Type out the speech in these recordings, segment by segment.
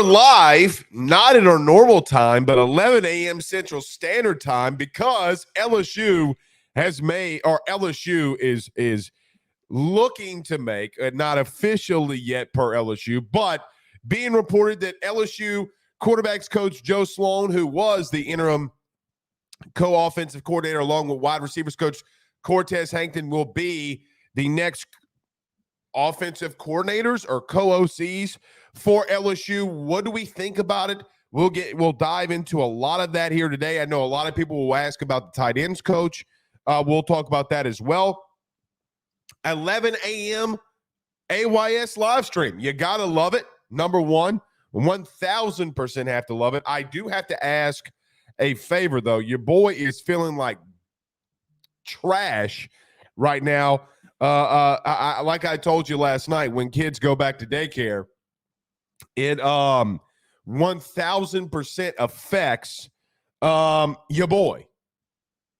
are live, not at our normal time, but 11 a.m. Central Standard Time because LSU is looking to make, not officially yet per LSU, but being reported that LSU quarterbacks coach Joe Sloan, who was the interim co-offensive coordinator along with wide receivers coach Cortez Hankton, will be the next offensive coordinators or co-OCs for LSU. What do we think about it? We'll dive into a lot of that here today. I know a lot of people will ask about the tight ends coach. We'll talk about that as well. 11 a.m. AYS live stream. You got to love it. Number one, 1,000% have to love it. I do have to ask a favor, though. Your boy is feeling like trash right now. Like I told you last night, when kids go back to daycare, it 1,000% affects your boy.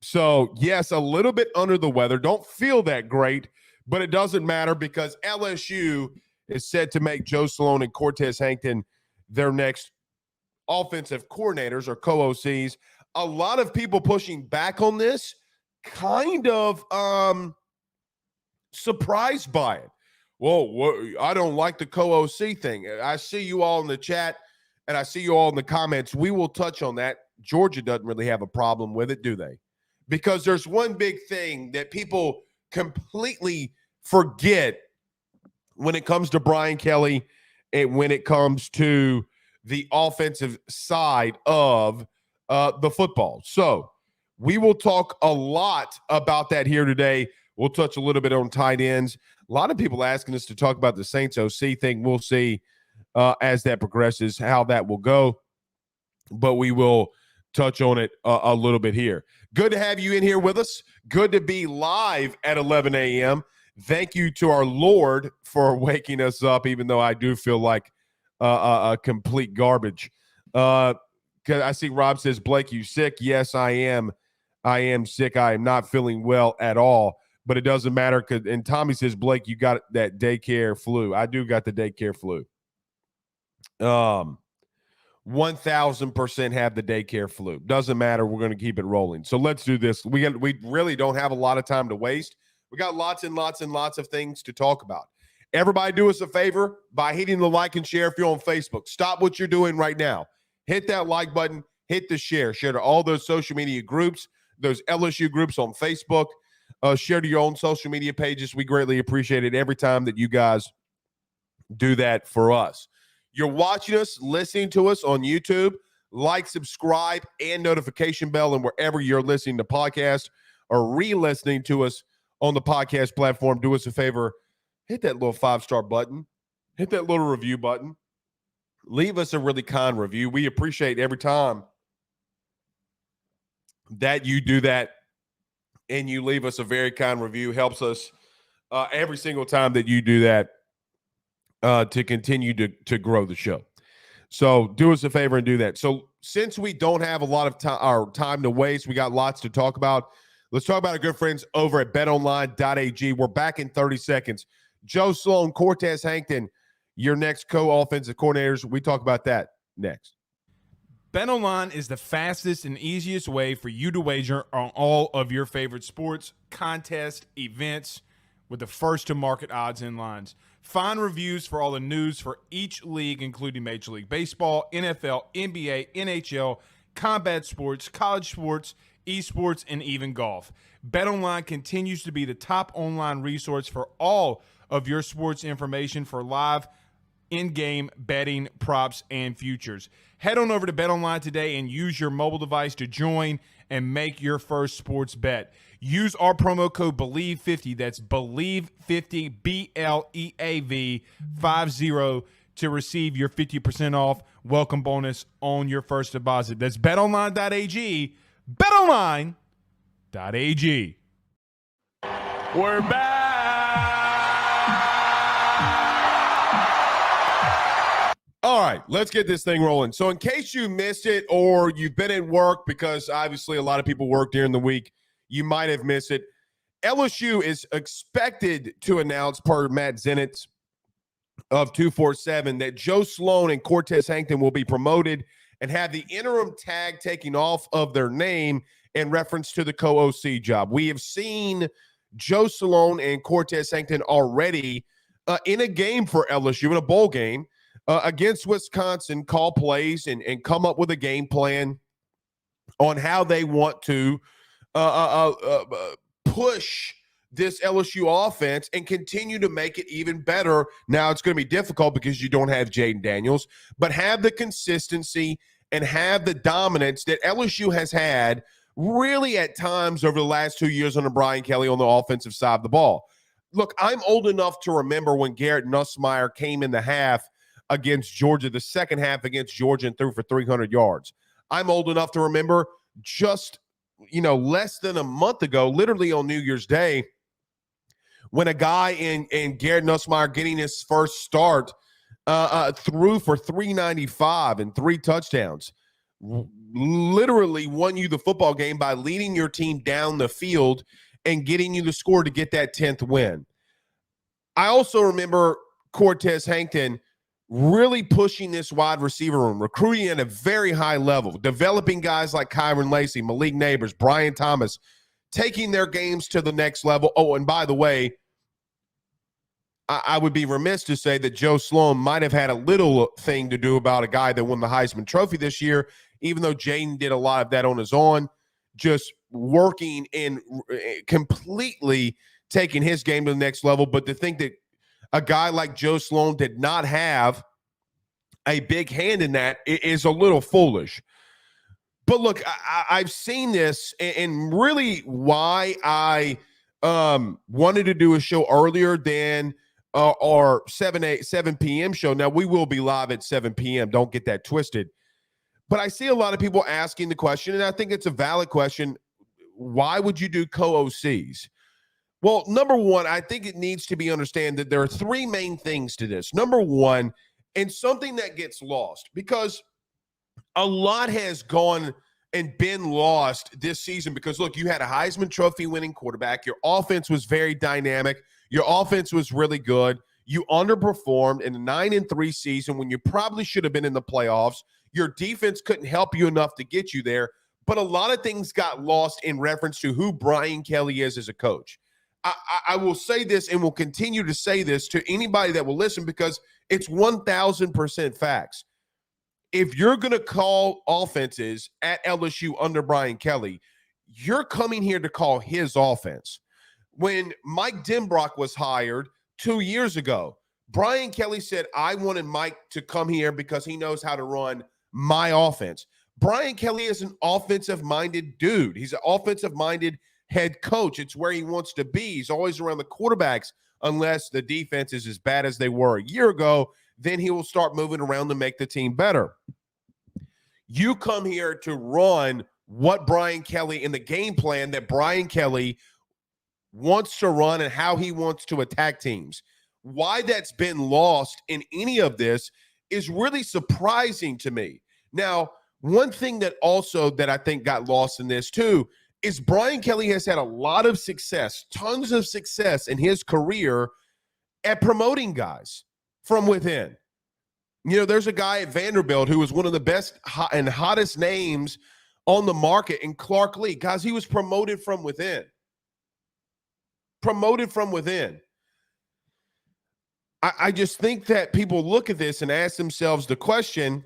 So, yes, a little bit under the weather. Don't feel that great, but it doesn't matter because LSU is set to make Joe Sloan and Cortez Hankton their next offensive coordinators or co-OCs. A lot of people pushing back on this, kind of surprised by it. Well, I don't like the co-OC thing. I see you all in the chat, and I see you all in the comments. We will touch on that. Georgia doesn't really have a problem with it, do they? Because there's one big thing that people completely forget when it comes to Brian Kelly and when it comes to the offensive side of the football. So we will talk a lot about that here today. We'll touch a little bit on tight ends. A lot of people asking us to talk about the Saints OC thing. We'll see as that progresses how that will go, but we will touch on it a little bit here. Good to have you in here with us. Good to be live at 11 a.m. Thank you to our Lord for waking us up, even though I do feel like a complete garbage. Because I see Rob says, Blake, you sick? Yes, I am. I am sick. I am not feeling well at all. But it doesn't matter. And Tommy says, Blake, you got that daycare flu. I do got the daycare flu. 1,000% have the daycare flu. Doesn't matter. We're going to keep it rolling. So let's do this. We really don't have a lot of time to waste. We got lots and lots and lots of things to talk about. Everybody do us a favor by hitting the like and share if you're on Facebook. Stop what you're doing right now. Hit that like button. Hit the share. Share to all those social media groups, those LSU groups on Facebook. Share to your own social media pages. We greatly appreciate it every time that you guys do that for us. You're watching us, listening to us on YouTube. Like, subscribe, and notification bell. And wherever you're listening to podcasts or re-listening to us on the podcast platform, do us a favor. Hit that little 5-star button. Hit that little review button. Leave us a really kind review. We appreciate every time that you do that and you leave us a very kind review. Helps us every single time that you do that to continue to grow the show. So do us a favor and do that. So since we don't have a lot of time to waste, we got lots to talk about. Let's talk about our good friends over at betonline.ag. We're back in 30 seconds. Joe Sloan, Cortez Hankton, your next co-offensive coordinators. We talk about that next. BetOnline is the fastest and easiest way for you to wager on all of your favorite sports, contests, events with the first-to-market odds and lines. Find reviews for all the news for each league, including Major League Baseball, NFL, NBA, NHL, combat sports, college sports, esports, and even golf. BetOnline continues to be the top online resource for all of your sports information for live in-game betting, props, and futures. Head on over to BetOnline today and use your mobile device to join and make your first sports bet. Use our promo code BELIEVE50, that's BELIEVE50, BLEAV 50, to receive your 50% off welcome bonus on your first deposit. That's betonline.ag, betonline.ag. We're back. All right, let's get this thing rolling. So in case you missed it or you've been at work, because obviously a lot of people work during the week, you might have missed it. LSU is expected to announce, per Matt Zenitz, of 247 that Joe Sloan and Cortez Hankton will be promoted and have the interim tag taken off of their name in reference to the co-OC job. We have seen Joe Sloan and Cortez Hankton already in a game for LSU, in a bowl game against Wisconsin, call plays and come up with a game plan on how they want to push this LSU offense and continue to make it even better. Now, it's going to be difficult because you don't have Jaden Daniels, but have the consistency and have the dominance that LSU has had really at times over the last 2 years under Brian Kelly on the offensive side of the ball. Look, I'm old enough to remember when Garrett Nussmeier came in the half against Georgia, the second half against Georgia, and threw for 300 yards. I'm old enough to remember just, less than a month ago, literally on New Year's Day, when a guy in Garrett Nussmeier getting his first start threw for 395 and 3 touchdowns. Literally won you the football game by leading your team down the field and getting you the score to get that 10th win. I also remember Cortez Hankton really pushing this wide receiver room, recruiting at a very high level, developing guys like Kyron Lacey, Malik Neighbors, Brian Thomas, taking their games to the next level. Oh, and by the way, I would be remiss to say that Joe Sloan might have had a little thing to do about a guy that won the Heisman Trophy this year, even though Jaden did a lot of that on his own, just working and completely taking his game to the next level. But to think that a guy like Joe Sloan did not have a big hand in that is a little foolish. But look, I've seen this, and really why I wanted to do a show earlier than our 7 p.m. show. Now, we will be live at 7 p.m. Don't get that twisted. But I see a lot of people asking the question, and I think it's a valid question. Why would you do co-OCs? Well, number one, I think it needs to be understood that there are 3 main things to this. Number one, and something that gets lost, because a lot has gone and been lost this season because, look, you had a Heisman Trophy winning quarterback. Your offense was very dynamic. Your offense was really good. You underperformed in a 9-3 season when you probably should have been in the playoffs. Your defense couldn't help you enough to get you there. But a lot of things got lost in reference to who Brian Kelly is as a coach. I will say this and will continue to say this to anybody that will listen because it's 1,000% facts. If you're going to call offenses at LSU under Brian Kelly, you're coming here to call his offense. When Mike Denbrock was hired 2 years ago, Brian Kelly said, I wanted Mike to come here because he knows how to run my offense. Brian Kelly is an offensive-minded dude. He's an offensive-minded head coach. It's where he wants to be. He's always around the quarterbacks unless the defense is as bad as they were a year ago. Then he will start moving around to make the team better. You come here to run what Brian Kelly in the game plan that Brian Kelly wants to run and how he wants to attack teams. Why that's been lost in any of this is really surprising to me. Now, one thing that I think got lost in this too is Brian Kelly has had a lot of success, tons of success in his career at promoting guys from within. There's a guy at Vanderbilt who was one of the best and hottest names on the market in Clark Lee. Guys, he was promoted from within. Promoted from within. I just think that people look at this and ask themselves the question,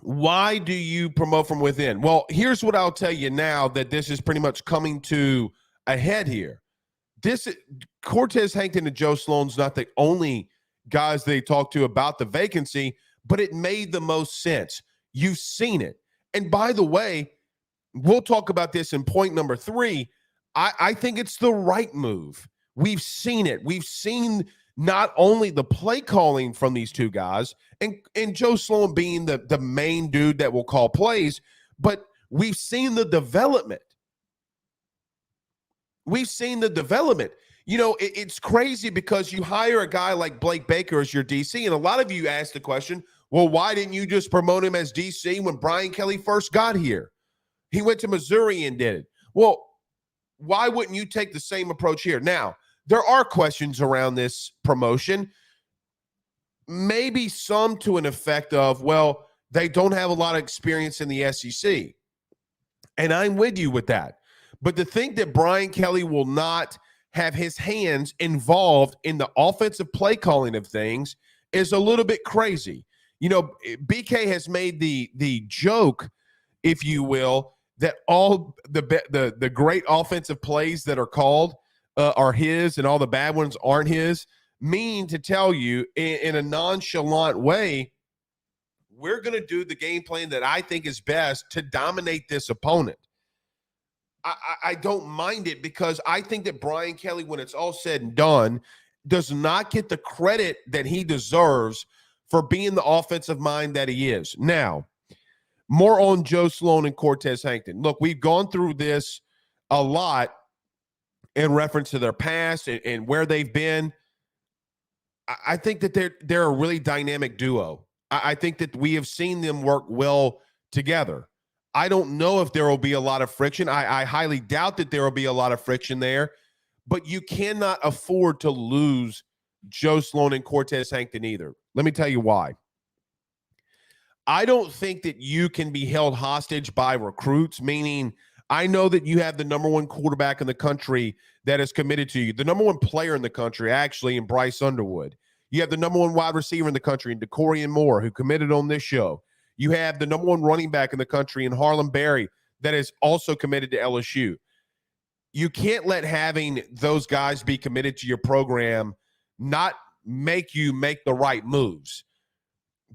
why do you promote from within? Well, here's what I'll tell you now that this is pretty much coming to a head here. Cortez Hankton and Joe Sloan's not the only guys they talked to about the vacancy, but it made the most sense. You've seen it. And by the way, we'll talk about this in point number 3. I think it's the right move. We've seen it. We've seen not only the play calling from these 2 guys and Joe Sloan being the main dude that will call plays, but we've seen the development. We've seen the development. It's crazy because you hire a guy like Blake Baker as your DC, and a lot of you ask the question, well, why didn't you just promote him as DC when Brian Kelly first got here? He went to Missouri and did it. Well, why wouldn't you take the same approach here? Now, there are questions around this promotion. maybe some to an effect of, well, they don't have a lot of experience in the SEC. And I'm with you with that. But to think that Brian Kelly will not have his hands involved in the offensive play calling of things is a little bit crazy. You know, BK has made the joke, if you will, that all the great offensive plays that are called are his and all the bad ones aren't his, mean to tell you in a nonchalant way, we're going to do the game plan that I think is best to dominate this opponent. I don't mind it because I think that Brian Kelly, when it's all said and done, does not get the credit that he deserves for being the offensive mind that he is. Now, more on Joe Sloan and Cortez Hankton. Look, we've gone through this a lot in reference to their past and where they've been. I think that they're a really dynamic duo. I think that we have seen them work well together. I don't know if there will be a lot of friction. I highly doubt that there will be a lot of friction there, but you cannot afford to lose Joe Sloan and Cortez Hankton either. Let me tell you why. I don't think that you can be held hostage by recruits, meaning I know that you have the number one quarterback in the country that is committed to you, the number one player in the country, actually, in Bryce Underwood. You have the number one wide receiver in the country in DeCorian Moore, who committed on this show. You have the number one running back in the country in Harlem Berry that is also committed to LSU. You can't let having those guys be committed to your program not make you make the right moves.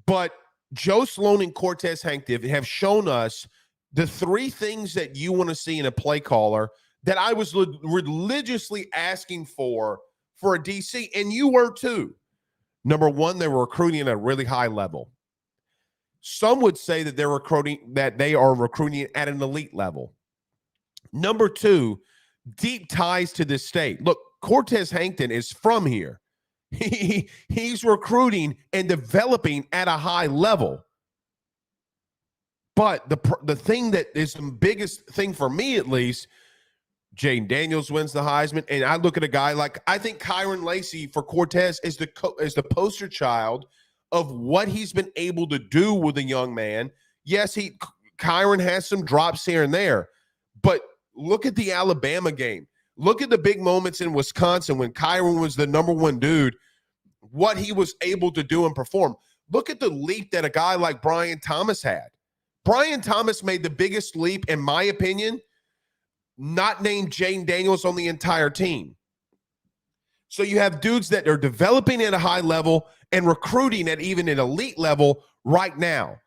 But Joe Sloan and Cortez Hankton have shown us the three things that you want to see in a play caller that I was religiously asking for a DC, and you were too. Number one, they were recruiting at a really high level. Some would say that they are recruiting at an elite level. Number two, deep ties to this state. Look, Cortez Hankton is from here. He's recruiting and developing at a high level. But the thing that is the biggest thing for me, at least, Jaden Daniels wins the Heisman, and I look at a guy like, I think Kyron Lacey for Cortez is the poster child of what he's been able to do with a young man. Yes, Kyron has some drops here and there, but look at the Alabama game. Look at the big moments in Wisconsin when Kyron was the number one dude, what he was able to do and perform. Look at the leap that a guy like Brian Thomas had. Brian Thomas made the biggest leap, in my opinion, not named Jaden Daniels on the entire team. So you have dudes that are developing at a high level and recruiting at even an elite level right now.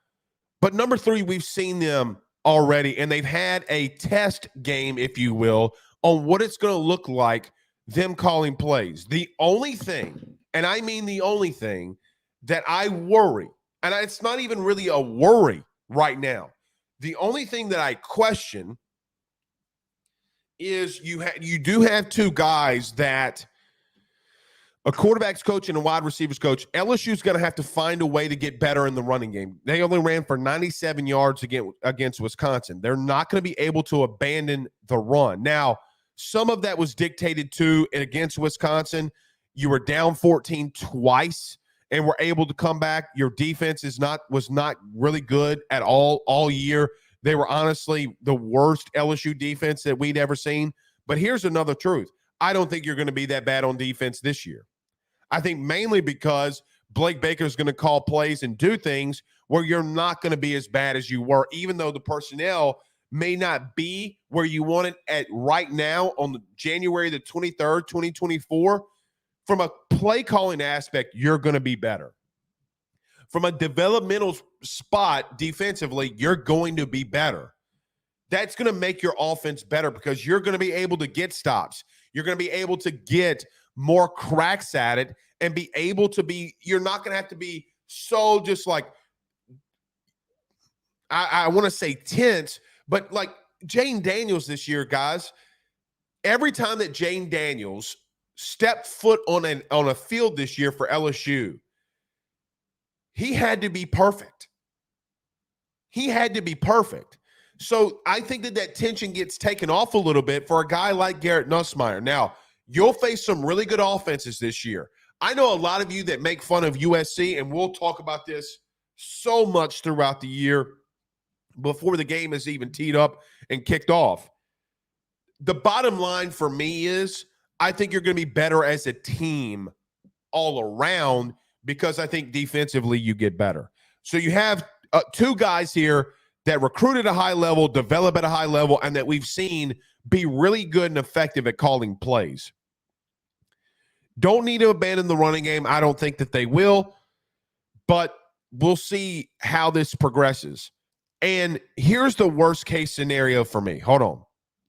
But number three, we've seen them already, and they've had a test game, if you will, on what it's going to look like, them calling plays. The only thing, and I mean the only thing, that I worry, and it's not even really a worry right now, the only thing that I question is you do have two guys that a quarterback's coach and a wide receivers coach. LSU's going to have to find a way to get better in the running game. They only ran for 97 yards against Wisconsin. They're not going to be able to abandon the run. Now, some of that was dictated to against Wisconsin. You were down 14 twice and were able to come back. Your defense was not really good at all year. They were honestly the worst LSU defense that we'd ever seen. But here's another truth. I don't think you're going to be that bad on defense this year. I think mainly because Blake Baker is going to call plays and do things where you're not going to be as bad as you were, even though the personnel may not be where you want it at right now on January the 23rd, 2024. From a play calling aspect, you're going to be better. From a developmental spot defensively, you're going to be better. That's going to make your offense better because you're going to be able to get stops. You're going to be able to get more cracks at it and be able to be, you're not going to have to be so just like, I want to say tense, but like Jaden Daniels this year, guys, every time that Jaden Daniels stepped foot on a field this year for LSU, he had to be perfect. He had to be perfect. So I think that tension gets taken off a little bit for a guy like Garrett Nussmeier. Now, you'll face some really good offenses this year. I know a lot of you that make fun of USC, and we'll talk about this so much throughout the year before the game is even teed up and kicked off. The bottom line for me is I think you're going to be better as a team all around because I think defensively you get better. So you have two guys here that recruit at a high level, develop at a high level, and that we've seen be really good and effective at calling plays. Don't need to abandon the running game. I don't think that they will, but we'll see how this progresses. And here's the worst case scenario for me. Hold on.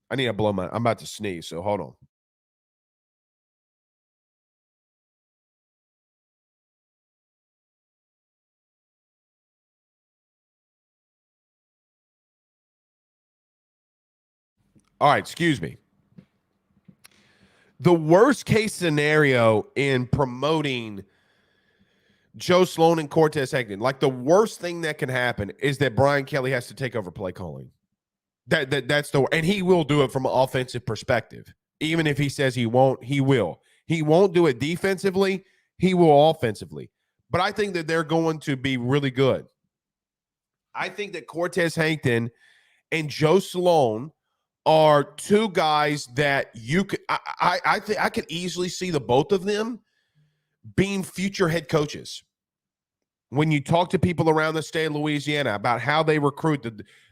I need to blow I'm about to sneeze, so hold on. All right, excuse me. The worst case scenario in promoting Joe Sloan and Cortez Hankton, like the worst thing that can happen is that Brian Kelly has to take over play calling. That's and he will do it from an offensive perspective. Even if he says he won't, he will. He won't do it defensively. He will offensively. But I think that they're going to be really good. I think that Cortez Hankton and Joe Sloan are two guys that you could I think I could easily see the both of them being future head coaches. When you talk to people around the state of Louisiana about how they recruit,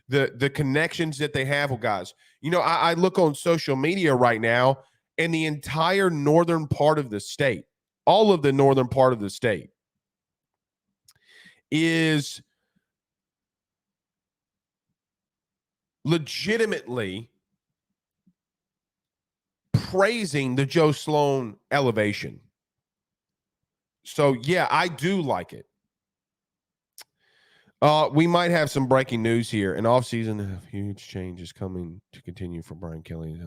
the connections that they have with guys. You know, I look on social media right now, and the entire northern part of the state, all of the northern part of the state, is legitimately praising the Joe Sloan elevation. So, yeah, I do like it. We might have some breaking news here. An offseason, a huge change is coming to continue for Brian Kelly.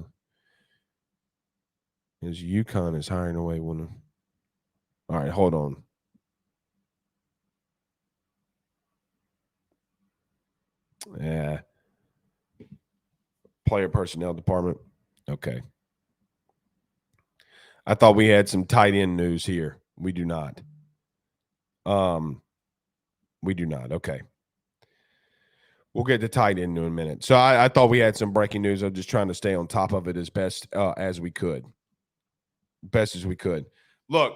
As UConn is hiring away one of. All right, hold on. Yeah. Player personnel department. Okay. I thought we had some tight end news here. We do not. We do not. Okay. We'll get to tight end in a minute. So I thought we had some breaking news. I'm just trying to stay on top of it as best as we could. Best as we could. Look.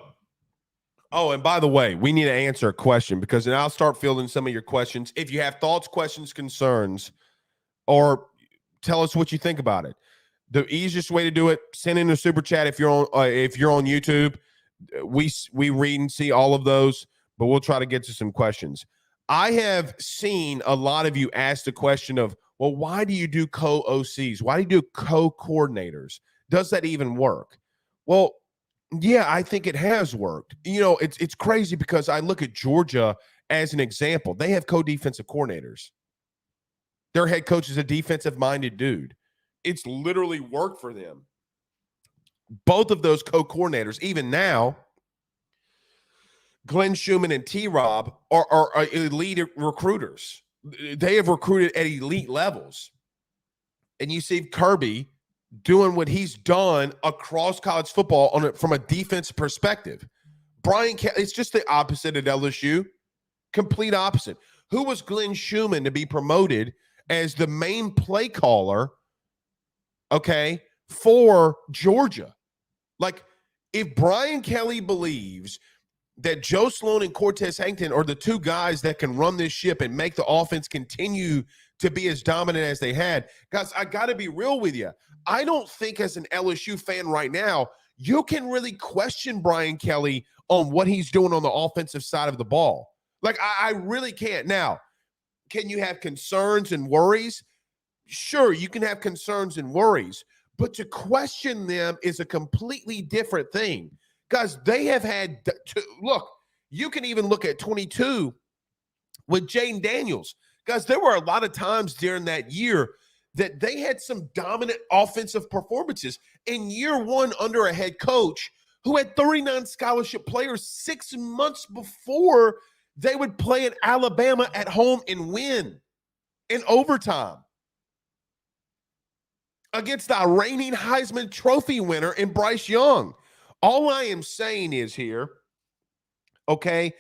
Oh, and by the way, we need to answer a question because then I'll start fielding some of your questions. If you have thoughts, questions, concerns, or tell us what you think about it. The easiest way to do it, send in a super chat if you're on YouTube. We read and see all of those, but we'll try to get to some questions. I have seen a lot of you ask the question of, well, why do you do co-OCs? Why do you do co-coordinators? Does that even work? Well, yeah, I think it has worked. You know, it's crazy because I look at Georgia as an example. They have co-defensive coordinators. Their head coach is a defensive-minded dude. It's literally worked for them. Both of those co-coordinators, even now, Glenn Schumann and T-Rob are elite recruiters. They have recruited at elite levels. And you see Kirby doing what he's done across college football from a defense perspective. Brian Kelly, it's just the opposite at LSU. Complete opposite. Who was Glenn Schumann to be promoted as the main play caller, okay, for Georgia? Like, if Brian Kelly believes that Joe Sloan and Cortez Hankton are the two guys that can run this ship and make the offense continue to be as dominant as they had, guys, I got to be real with you. I don't think as an LSU fan right now, you can really question Brian Kelly on what he's doing on the offensive side of the ball. Like, I really can't. Now, can you have concerns and worries? Sure, you can have concerns and worries, but to question them is a completely different thing. Guys, they have had look, you can even look at 22 with Jaden Daniels. Guys, there were a lot of times during that year that they had some dominant offensive performances in year one under a head coach who had 39 scholarship players 6 months before they would play in Alabama at home and win in overtime against the reigning Heisman Trophy winner in Bryce Young. All I am saying is here okay?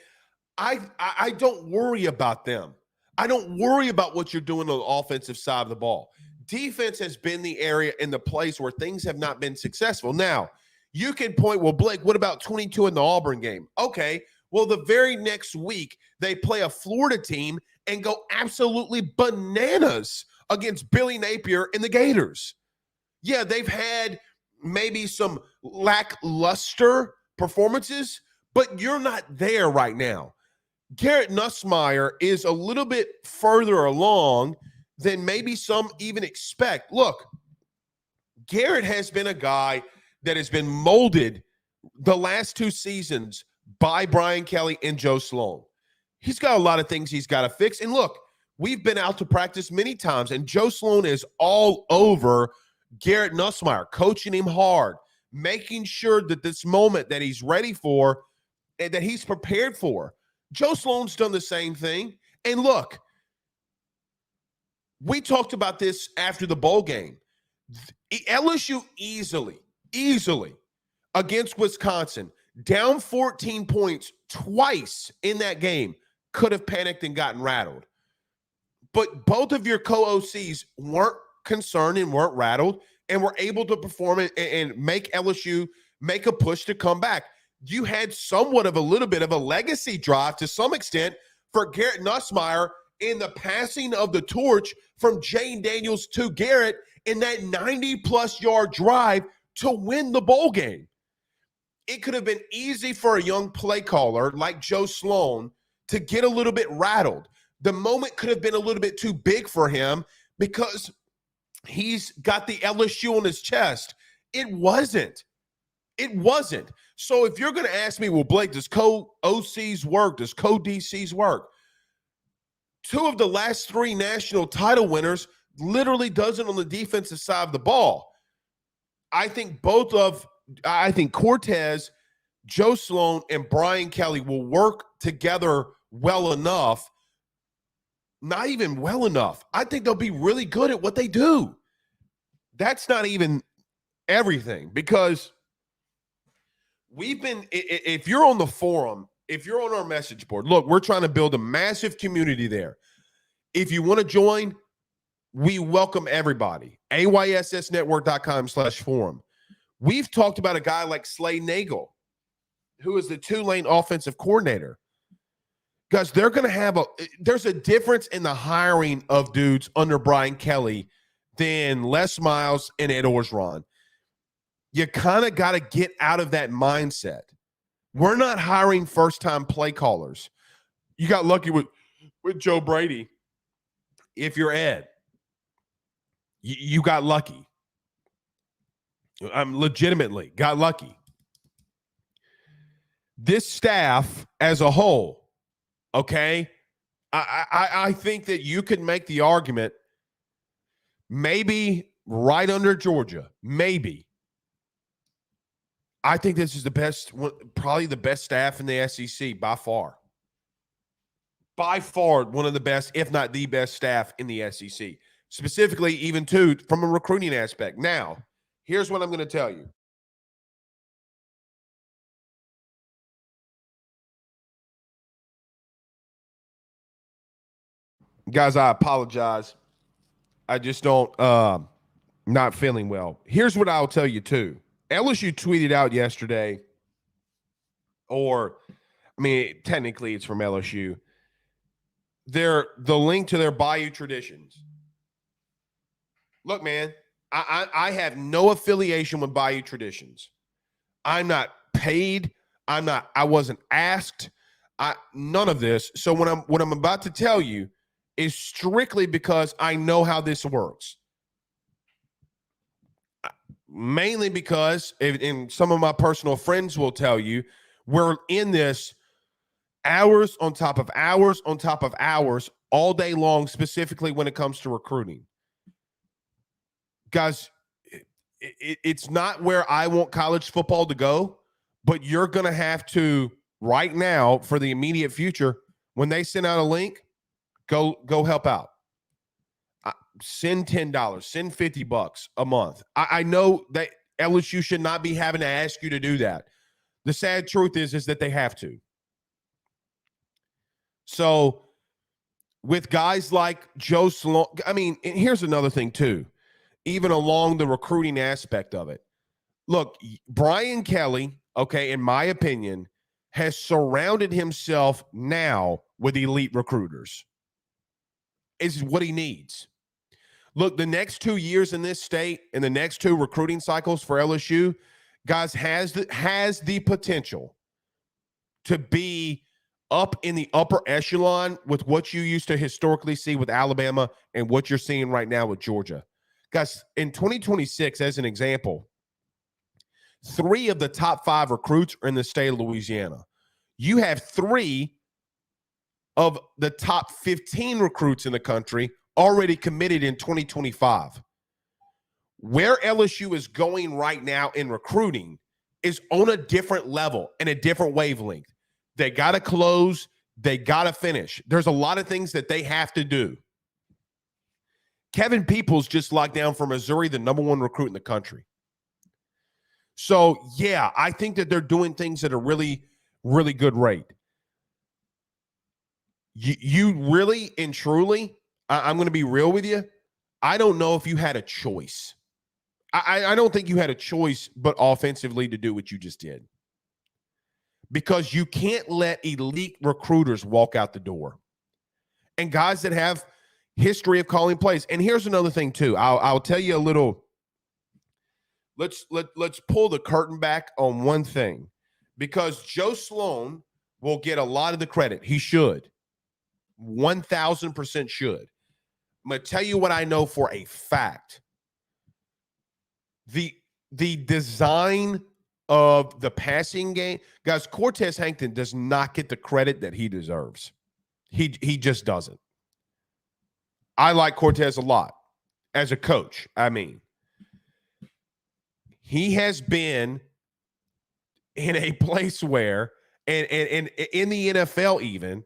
I don't worry about them. I don't worry about what you're doing on the offensive side of the ball. Defense has been the area and the place where things have not been successful. Now, you can point, well, Blake, what about 22 in the Auburn game? Okay, well, the very next week, they play a Florida team and go absolutely bananas against Billy Napier and the Gators. Yeah, they've had maybe some lackluster performances, but you're not there right now. Garrett Nussmeier is a little bit further along than maybe some even expect. Look, Garrett has been a guy that has been molded the last 2 seasons by Brian Kelly and Joe Sloan. He's got a lot of things he's got to fix. And look, we've been out to practice many times, and Joe Sloan is all over Garrett Nussmeier, coaching him hard, making sure that this moment that he's ready for and that he's prepared for. Joe Sloan's done the same thing. And look, we talked about this after the bowl game. LSU easily against Wisconsin, down 14 points twice in that game, could have panicked and gotten rattled. But both of your co-OCs weren't concerned and weren't rattled and were able to perform and make LSU make a push to come back. You had somewhat of a little bit of a legacy drive to some extent for Garrett Nussmeier in the passing of the torch from Jane Daniels to Garrett in that 90-plus yard drive to win the bowl game. It could have been easy for a young play caller like Joe Sloan to get a little bit rattled. The moment could have been a little bit too big for him because he's got the LSU on his chest. It wasn't. So if you're going to ask me, well, Blake, does co-OCs work? Does co-DCs work? 2 of the last 3 national title winners literally does it on the defensive side of the ball. I think Cortez, Joe Sloan, and Brian Kelly will work together well enough. Not even well enough. I think they'll be really good at what they do. That's not even everything, because if you're on the forum, if you're on our message board, look, we're trying to build a massive community there. If you want to join, we welcome everybody. AYSSnetwork.com/forum. We've talked about a guy like Slay Nagel, who is the Tulane offensive coordinator. Guys, they're going to have there's a difference in the hiring of dudes under Brian Kelly than Les Miles and Ed Orgeron. You kind of got to get out of that mindset. We're not hiring first-time play callers. You got lucky with Joe Brady. If you're Ed, you got lucky. I'm legitimately got lucky. This staff as a whole, okay, I think that you could make the argument maybe right under Georgia, maybe. I think this is the best, probably the best staff in the SEC by far. By far, one of the best, if not the best staff in the SEC. Specifically, even too, from a recruiting aspect. Now, here's what I'm going to tell you. Guys, I apologize. I just don't, not feeling well. Here's what I'll tell you too. LSU tweeted out yesterday, technically it's from LSU, the link to their Bayou Traditions. Look, man, I have no affiliation with Bayou Traditions. I'm not paid. I wasn't asked. None of this. So what I'm about to tell you is strictly because I know how this works. Mainly because, and some of my personal friends will tell you, we're in this hours on top of hours on top of hours all day long, specifically when it comes to recruiting. Guys, it's not where I want college football to go, but you're going to have to, right now, for the immediate future, when they send out a link, go help out. Send $10, send $50 a month. I know that LSU should not be having to ask you to do that. The sad truth is that they have to. So with guys like Joe Sloan, I mean, and here's another thing too, even along the recruiting aspect of it. Look, Brian Kelly, okay, in my opinion, has surrounded himself now with elite recruiters. Is what he needs. Look, the next 2 years in this state and the next 2 recruiting cycles for LSU, guys, has the potential to be up in the upper echelon with what you used to historically see with Alabama and what you're seeing right now with Georgia. Guys, in 2026, as an example, 3 of the top 5 recruits are in the state of Louisiana. You have 3 of the top 15 recruits in the country already committed in 2025. Where LSU is going right now in recruiting is on a different level and a different wavelength. They got to close. They got to finish. There's a lot of things that they have to do. Kevin Peoples just locked down for Missouri, the number 1 recruit in the country. So, yeah, I think that they're doing things at a really, really good rate. You really and truly, I'm going to be real with you, I don't know if you had a choice. I don't think you had a choice but offensively to do what you just did. Because you can't let elite recruiters walk out the door. And guys that have history of calling plays. And here's another thing, too. I'll tell you a little. Let's pull the curtain back on one thing. Because Joe Sloan will get a lot of the credit. He should. 1,000% should. I'm going to tell you what I know for a fact. The design of the passing game, guys, Cortez Hankton does not get the credit that he deserves. He just doesn't. I like Cortez a lot as a coach. I mean, he has been in a place where, and in the NFL even,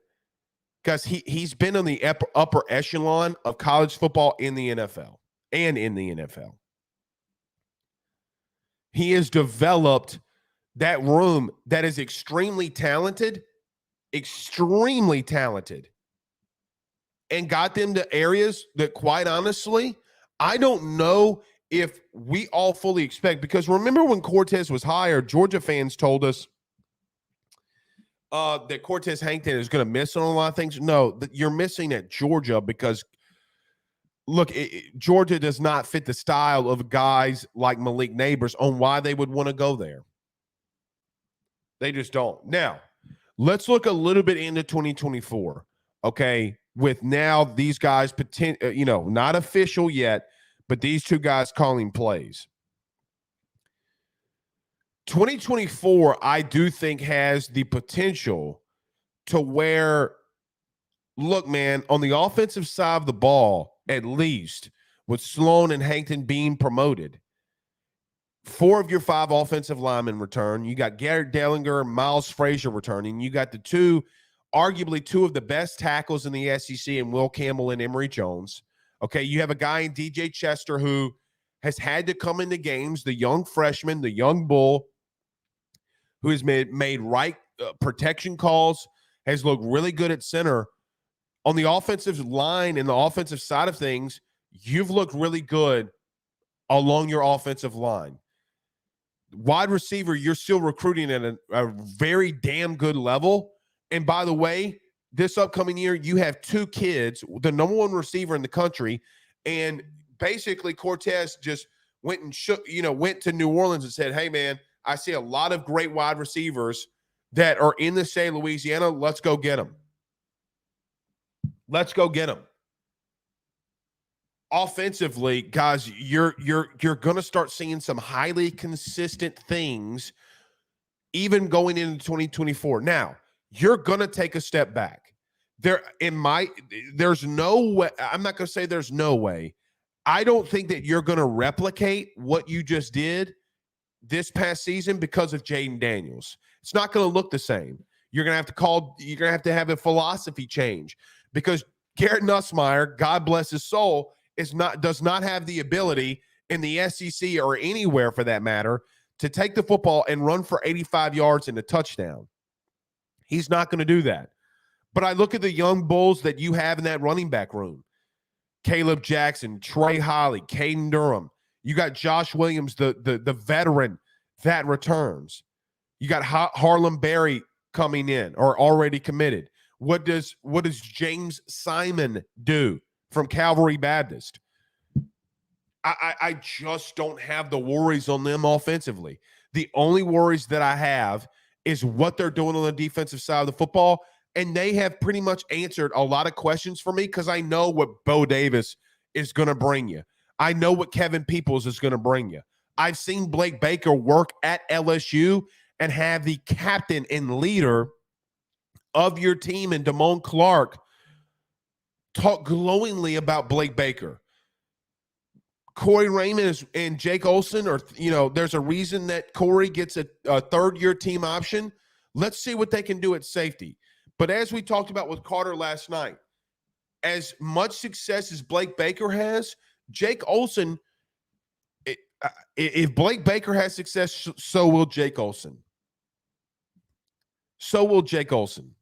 because he's been on the upper echelon of college football in the NFL and in the NFL. He has developed that room that is extremely talented, and got them to areas that, quite honestly, I don't know if we all fully expect. Because remember when Cortez was hired, Georgia fans told us that Cortez Hankton is going to miss on a lot of things. No, you're missing at Georgia because, look, Georgia does not fit the style of guys like Malik Neighbors on why they would want to go there. They just don't. Now, let's look a little bit into 2024, okay, with now these guys, not official yet, but these 2 guys calling plays. 2024, I do think, has the potential to where, look, man, on the offensive side of the ball, at least, with Sloan and Hankton being promoted, 4 of your 5 offensive linemen return. You got Garrett Dellinger, Miles Frazier returning. You got arguably 2 of the best tackles in the SEC, and Will Campbell and Emory Jones. Okay, you have a guy in DJ Chester who has had to come into games, the young freshman, the young bull, who has made right protection calls, has looked really good at center. On the offensive line and the offensive side of things, you've looked really good along your offensive line. Wide receiver, you're still recruiting at a very damn good level. And by the way, this upcoming year, you have 2 kids, the number 1 receiver in the country, and basically Cortez just went to New Orleans and said, hey, man, I see a lot of great wide receivers that are in the state of Louisiana. Let's go get them. Let's go get them. Offensively, guys, you're going to start seeing some highly consistent things even going into 2024. Now, you're going to take a step back. There's no way. I'm not going to say there's no way. I don't think that you're going to replicate what you just did this past season because of Jaden Daniels. It's not going to look the same. You're going to have a philosophy change because Garrett Nussmeier, God bless his soul, does not have the ability in the SEC or anywhere for that matter to take the football and run for 85 yards and a touchdown. He's not going to do that. But I look at the young bulls that you have in that running back room. Caleb Jackson, Trey Holly, Caden Durham. You got Josh Williams, the veteran that returns. You got Harlem Berry coming in or already committed. What does James Simon do from Calvary Baptist? I just don't have the worries on them offensively. The only worries that I have is what they're doing on the defensive side of the football. And they have pretty much answered a lot of questions for me because I know what Bo Davis is going to bring you. I know what Kevin Peoples is going to bring you. I've seen Blake Baker work at LSU and have the captain and leader of your team and Damone Clark talk glowingly about Blake Baker. Corey Raymond and Jake Olson there's a reason that Corey gets a third-year team option. Let's see what they can do at safety. But as we talked about with Carter last night, as much success as Blake Baker has, Jake Olson, if Blake Baker has success, so will Jake Olson. So will Jake Olson.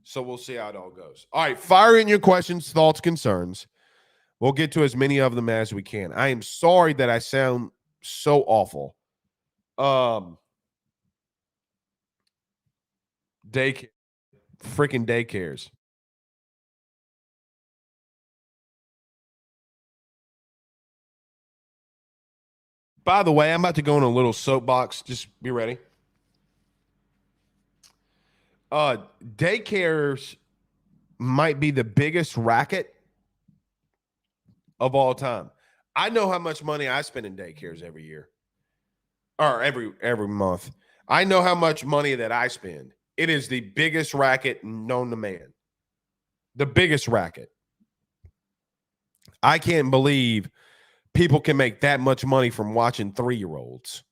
So we'll see how it all goes. All right, fire in your questions, thoughts, concerns. We'll get to as many of them as we can. I am sorry that I sound so awful. Freaking daycares. By the way, I'm about to go in a little soapbox. Just be ready. Daycares might be the biggest racket of all time. I know how much money I spend in daycares every year. Or every month. I know how much money that I spend. It is the biggest racket known to man. The biggest racket. I can't believe people can make that much money from watching 3-year-olds.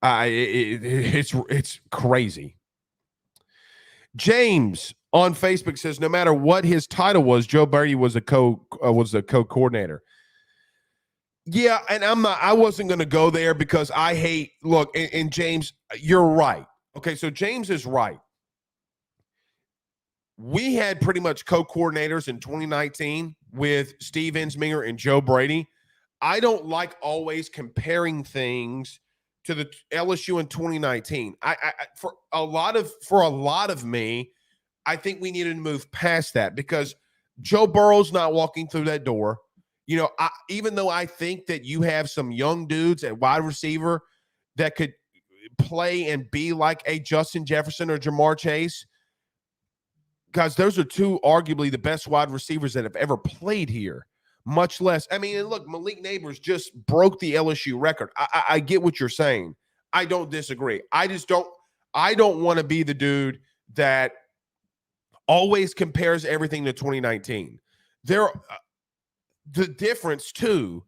It's crazy. James on Facebook says, no matter what his title was, Joe Brady was a co-coordinator. Yeah, and I wasn't going to go there because I hate, look, and James, you're right. Okay, so James is right. We had pretty much co-coordinators in 2019 with Steve Ensminger and Joe Brady. I don't like always comparing things to the LSU in 2019. For a lot of me, I think we needed to move past that because Joe Burrow's not walking through that door. You know, even though I think that you have some young dudes at wide receiver that could play and be like a Justin Jefferson or Jamar Chase, guys, those are two arguably the best wide receivers that have ever played here. Much less, I mean, and look, Malik Neighbors just broke the LSU record. I get what you're saying. I don't disagree. I don't want to be the dude that always compares everything to 2019. The difference, too,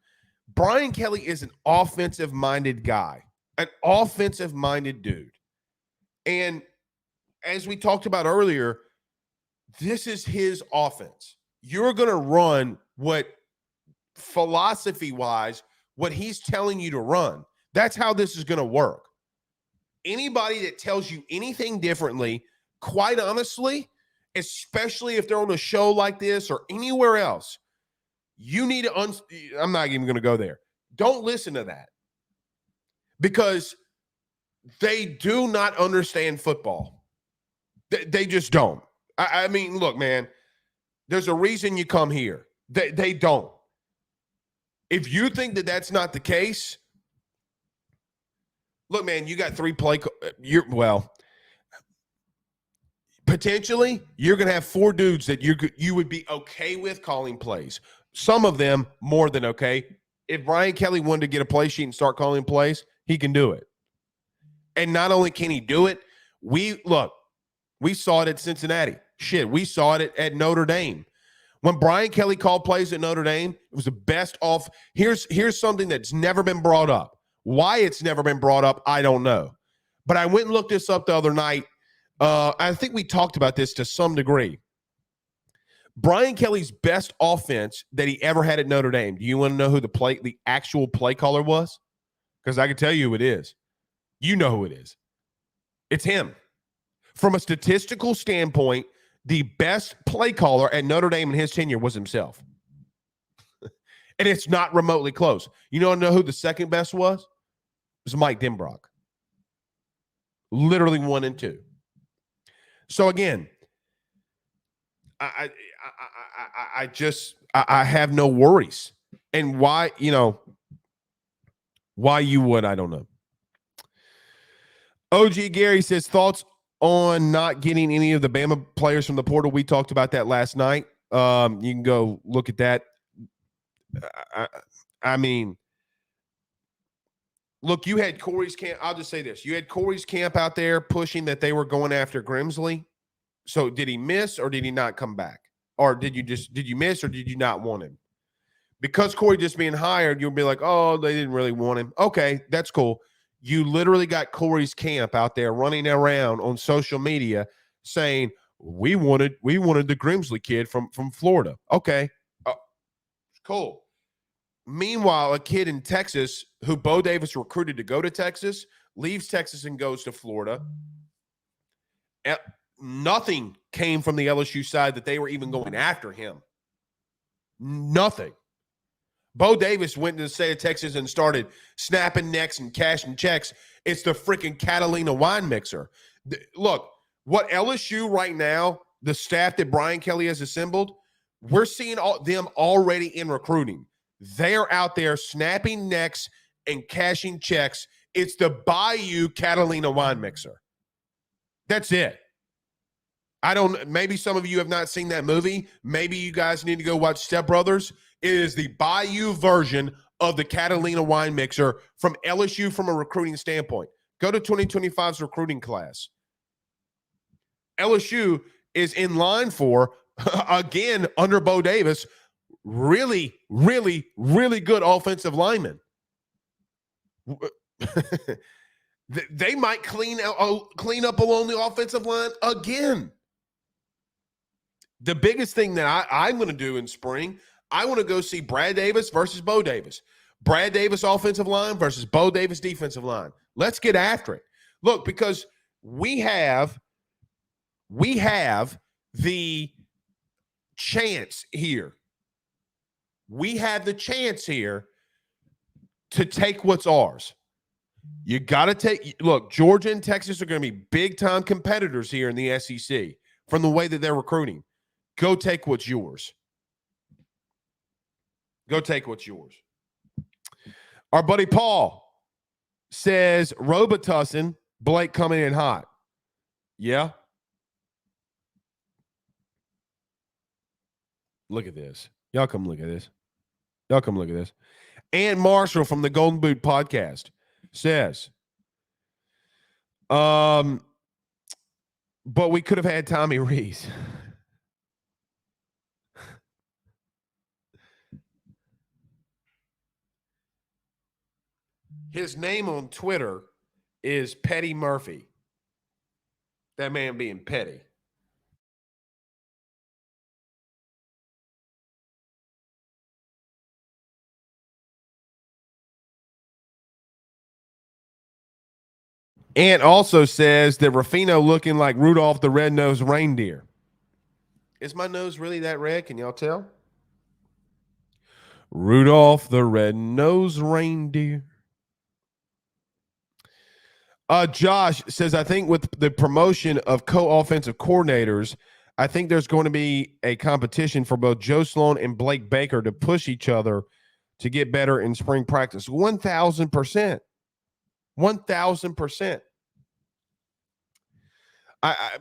Brian Kelly is an offensive-minded guy, an offensive-minded dude. And as we talked about earlier, this is his offense. You're going to run what philosophy-wise, what he's telling you to run. That's how this is going to work. Anybody that tells you anything differently, quite honestly, especially if they're on a show like this or anywhere else, you need to I'm not even going to go there. Don't listen to that because they do not understand football. They just don't. I mean, look, man, there's a reason you come here. They don't. If you think that that's not the case, look, man, you got 3 play. Potentially, you're going to have 4 dudes that you would be okay with calling plays. Some of them more than okay. If Brian Kelly wanted to get a play sheet and start calling plays, he can do it. And not only can he do it, we saw it at Cincinnati. Shit, we saw it at Notre Dame. When Brian Kelly called plays at Notre Dame, it was the best off. Here's something that's never been brought up. Why it's never been brought up, I don't know. But I went and looked this up the other night. I think we talked about this to some degree. Brian Kelly's best offense that he ever had at Notre Dame. Do you want to know who the actual play caller was? Because I can tell you who it is. You know who it is. It's him. From a statistical standpoint, the best play caller at Notre Dame in his tenure was himself. And it's not remotely close. You know who the second best was? It was Mike Denbrock. Literally 1 and 2. So again, I have no worries. And why you would, I don't know. OG Gary says thoughts on not getting any of the Bama players from the portal. We talked about that last night. You can go look at that. I mean, look, you had Corey's camp. I'll just say this. You had Corey's camp out there pushing that they were going after Grimsley. So did he miss or did he not come back? Or did you miss or did you not want him? Because Corey just being hired, you'll be like, oh, they didn't really want him. Okay, that's cool. You literally got Corey's camp out there running around on social media saying, we wanted the Grimsley kid from Florida. Okay, cool. Meanwhile, a kid in Texas who Bo Davis recruited to go to Texas leaves Texas and goes to Florida. Nothing came from the LSU side that they were even going after him. Nothing. Bo Davis went to the state of Texas and started snapping necks and cashing checks. It's the freaking Catalina wine mixer. Look, what LSU right now, the staff that Brian Kelly has assembled, we're seeing them already in recruiting. They're out there snapping necks and cashing checks. It's the Bayou Catalina wine mixer. That's it. Maybe some of you have not seen that movie. Maybe you guys need to go watch Step Brothers. It is the Bayou version of the Catalina wine mixer from LSU from a recruiting standpoint. Go to 2025's recruiting class. LSU is in line for, again, under Bo Davis, really, really, really good offensive linemen. They might clean up along the offensive line again. The biggest thing that I'm going to do in spring, I want to go see Brad Davis versus Bo Davis. Brad Davis offensive line versus Bo Davis defensive line. Let's get after it. Look, because we have the chance here. We have the chance here to take what's ours. You got to look, Georgia and Texas are going to be big-time competitors here in the SEC from the way that they're recruiting. Go take what's yours. Go take what's yours. Our buddy Paul says, Robitussin, Blake coming in hot. Yeah. Look at this. Y'all come look at this. Y'all come look at this. And Marshall from the Golden Boot podcast says, but we could have had Tommy Rees. His name on Twitter is Petty Murphy. That man being petty. Ant also says that Ruffino looking like Rudolph the Red-Nosed Reindeer. Is my nose really that red? Can y'all tell? Rudolph the Red-Nosed Reindeer. Josh says, I think with the promotion of co-offensive coordinators, I think there's going to be a competition for both Joe Sloan and Blake Baker to push each other to get better in spring practice. 1,000%. 1,000%.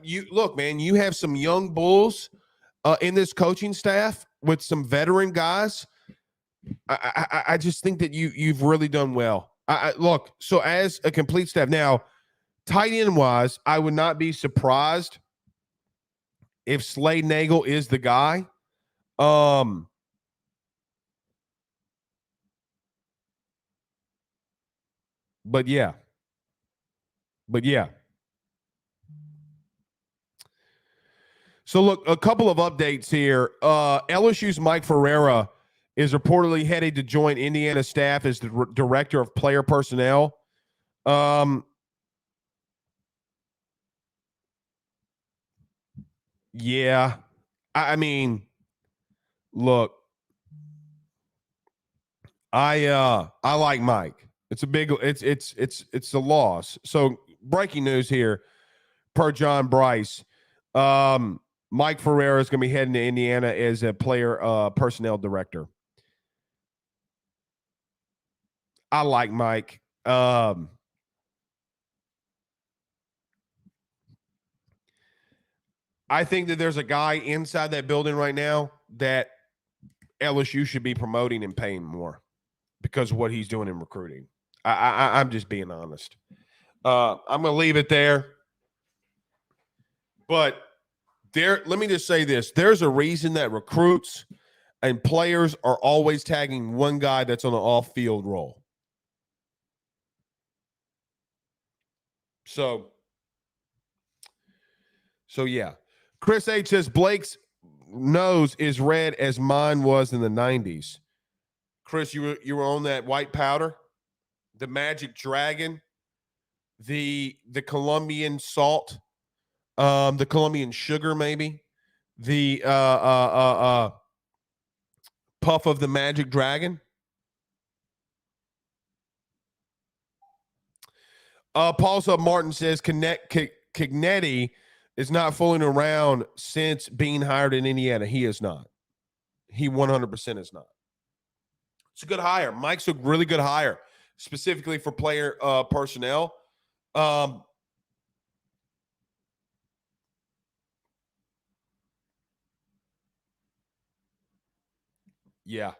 You look, man, you have some young bulls in this coaching staff with some veteran guys. I just think that you've really done well. Look, so as a complete staff now, tight end wise, I would not be surprised if Slade Nagel is the guy. But yeah. So look, a couple of updates here. LSU's Mike Ferreira is reportedly headed to join Indiana staff as the director of player personnel. Yeah. I mean, look, I like Mike. It's a big it's a loss. So breaking news here per John Bryce. Mike Ferreira is going to be heading to Indiana as a player personnel director. I like Mike. I think that there's a guy inside that building right now that LSU should be promoting and paying more because of what he's doing in recruiting. I'm just being honest. I'm going to leave it there. But let me just say this. There's a reason that recruits and players are always tagging one guy that's on an off-field role. So yeah. Chris H says Blake's nose is red as mine was in the 90s. Chris, you were on that white powder, the Magic Dragon, the Colombian salt, the Colombian sugar, maybe the puff of the Magic Dragon. Paul Sub Martin says Cignetti is not fooling around since being hired in Indiana. He is not. He 100% is not. It's a good hire. Mike's a really good hire, specifically for player personnel. Yeah.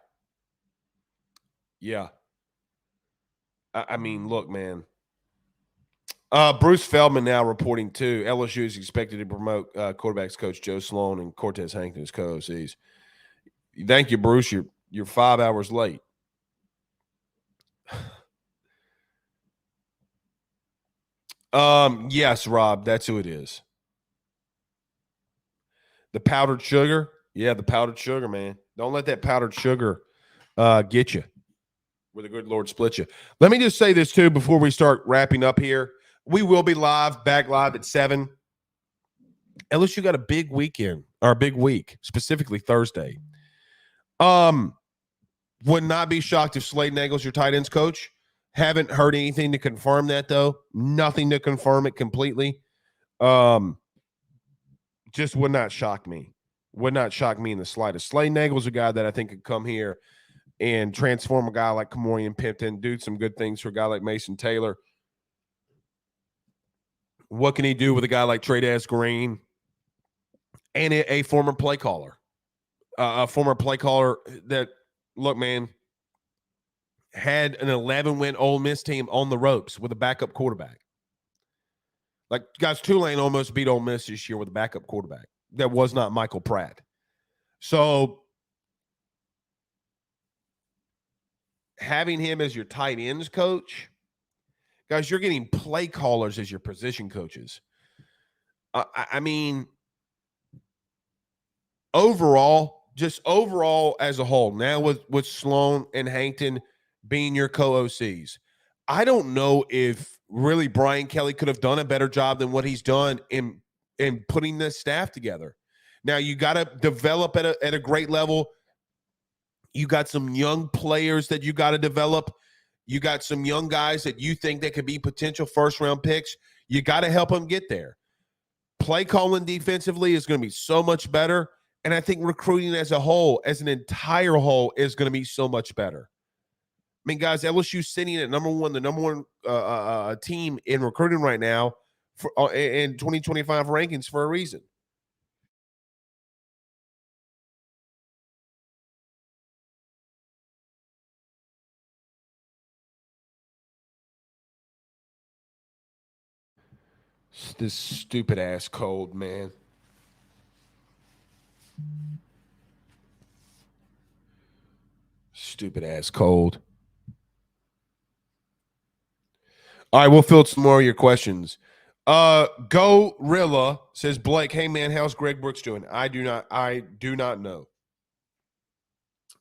I mean, look, man. Bruce Feldman now reporting too. LSU is expected to promote quarterbacks coach Joe Sloan and Cortez Hankton as co-OCs. Thank you, Bruce. You're 5 hours late. Yes, Rob, that's who it is. The powdered sugar. Yeah, the powdered sugar, man. Don't let that powdered sugar get you. Where the good Lord split you. Let me just say this too before we start wrapping up here. We will be back live at 7. LSU got a big weekend or a big week, specifically Thursday. Would not be shocked if Slade Nagel's your tight ends coach. Haven't heard anything to confirm that though. Nothing to confirm it completely. Just would not shock me. Would not shock me in the slightest. Slade Nagel's a guy that I think could come here and transform a guy like Kamorian Pimpton, do some good things for a guy like Mason Taylor. What can he do with a guy like Trey Green and a former play caller? A former play caller that, look, man, had an 11-win Ole Miss team on the ropes with a backup quarterback. Like, guys, Tulane almost beat Ole Miss this year with a backup quarterback. That was not Michael Pratt. So having him as your tight ends coach, guys, you're getting play callers as your position coaches. I mean, overall as a whole, now with Sloan and Hankton being your co-OCs, I don't know if really Brian Kelly could have done a better job than what he's done in putting this staff together. Now, you got to develop at a great level. You got some young players that you got to develop. You got some young guys that you think that could be potential first-round picks. You got to help them get there. Play calling defensively is going to be so much better. And I think recruiting as a whole, as an entire whole, is going to be so much better. I mean, guys, LSU sitting at the number one team in recruiting right now for in 2025 rankings for a reason. This stupid ass cold, man. Stupid ass cold. All right, we'll field some more of your questions. Gorilla says, Blake, hey man, how's Greg Brooks doing? I do not know.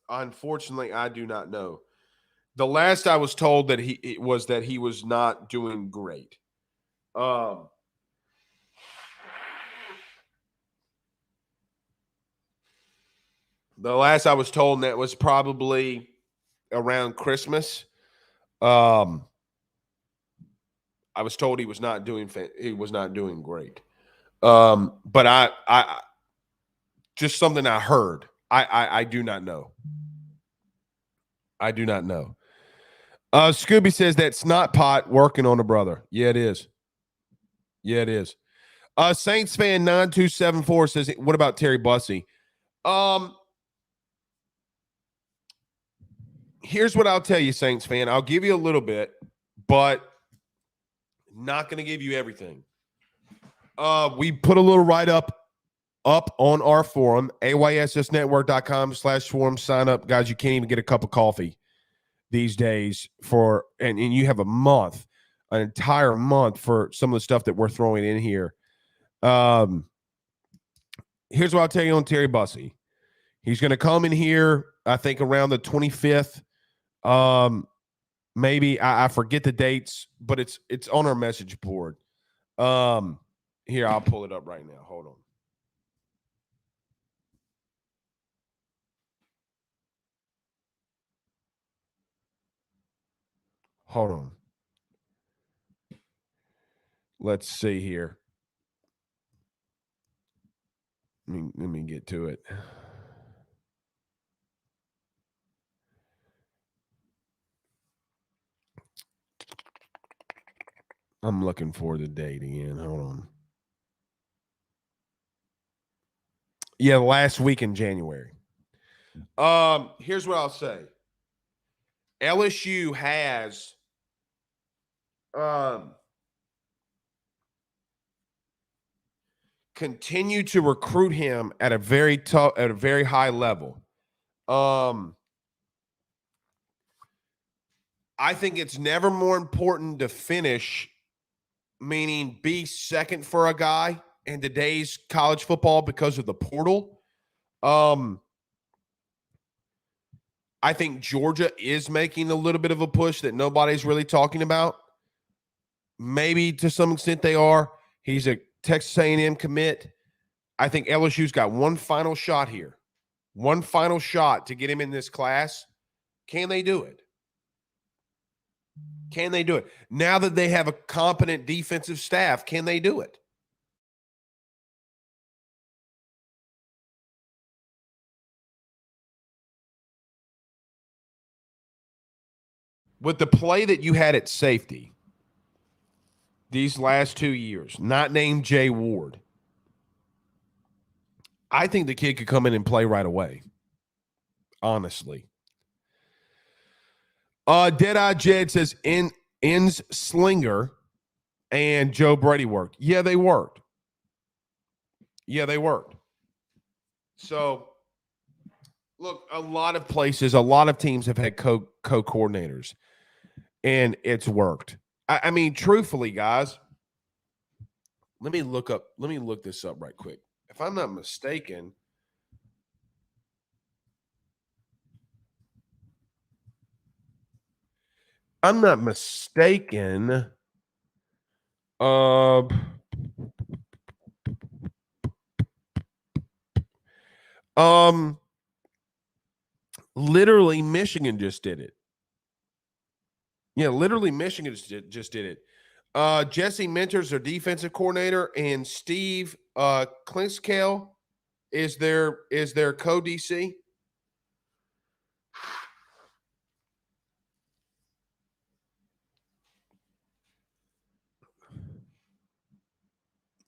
Unfortunately, I do not know. The last I was told that he was not doing great. The last I was told, and that was probably around Christmas. I was told he was not doing great. But I just something I heard. I do not know. I do not know. Scooby says that snot pot working on a brother. Yeah, it is. Yeah, it is. Saints fan 9274 says, what about Terry Bussey? Here's what I'll tell you, Saints fan. I'll give you a little bit, but not going to give you everything. We put a little write-up on our forum, ayssnetwork.com/forum. Sign up. Guys, you can't even get a cup of coffee these days and you have an entire month for some of the stuff that we're throwing in here. Here's what I'll tell you on Terry Bussey. He's going to come in here, I think, around the 25th. Maybe I forget the dates, but it's on our message board. Here, I'll pull it up right now. Hold on. Hold on. Let's see here. Let me get to it. I'm looking for the date again. Hold on. Yeah, last week in January. Here's what I'll say. LSU has continued to recruit him at a very high level. I think it's never more important to finish, meaning be second for a guy in today's college football because of the portal. I think Georgia is making a little bit of a push that nobody's really talking about. Maybe to some extent they are. He's a Texas A&M commit. I think LSU's got one final shot here. One final shot to get him in this class. Can they do it? Can they do it? Now that they have a competent defensive staff, can they do it? With the play that you had at safety these last 2 years, not named Jay Ward, I think the kid could come in and play right away. Honestly. Deadeye Jed says Ends Slinger and Joe Brady worked. Yeah, they worked. So, look, a lot of places, a lot of teams have had co-coordinators, and it's worked. I mean, truthfully, guys, let me look this up right quick. If I'm not mistaken, literally Michigan just did it. Yeah, literally Michigan just did it. Jesse Mentor's their defensive coordinator, and Steve Klinskale is their co-DC.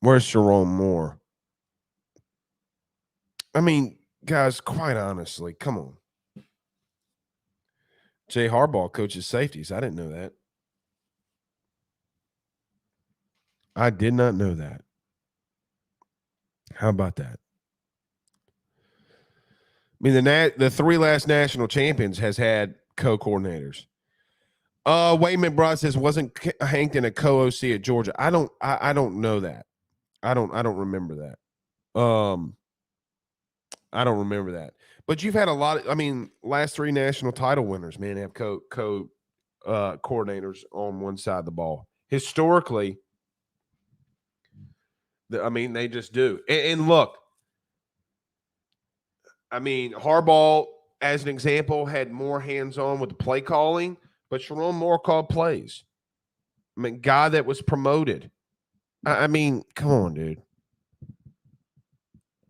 Where's Jerome Moore? I mean, guys, quite honestly, come on. Jay Harbaugh coaches safeties. I didn't know that. I did not know that. How about that? I mean, the three last national champions has had co-coordinators. Wayne McBride says, wasn't Hankton a co-OC at Georgia? I don't know that. I don't remember that. I don't remember that. But you've had a lot of, last three national title winners, man, have coordinators on one side of the ball. Historically, they just do. And look, I mean, Harbaugh, as an example, had more hands-on with the play calling, but Sharon Moore called plays. I mean, guy that was promoted. I mean, come on, dude.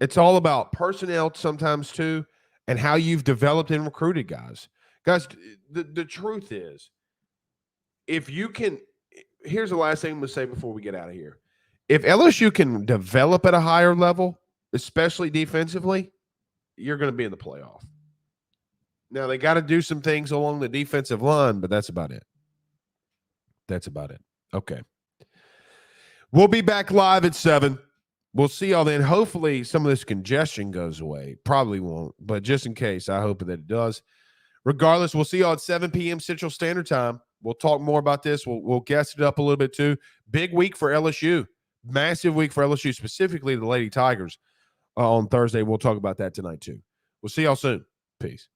It's all about personnel sometimes too, and how you've developed and recruited guys. Guys, the truth is, if you can, here's the last thing I'm going to say before we get out of here. If LSU can develop at a higher level, especially defensively, you're going to be in the playoff. Now, they got to do some things along the defensive line, but that's about it. That's about it. Okay. We'll be back live at 7. We'll see y'all then. Hopefully, some of this congestion goes away. Probably won't, but just in case, I hope that it does. Regardless, we'll see y'all at 7 p.m. Central Standard Time. We'll talk more about this. We'll guess it up a little bit too. Big week for LSU. Massive week for LSU, specifically the Lady Tigers on Thursday. We'll talk about that tonight too. We'll see y'all soon. Peace.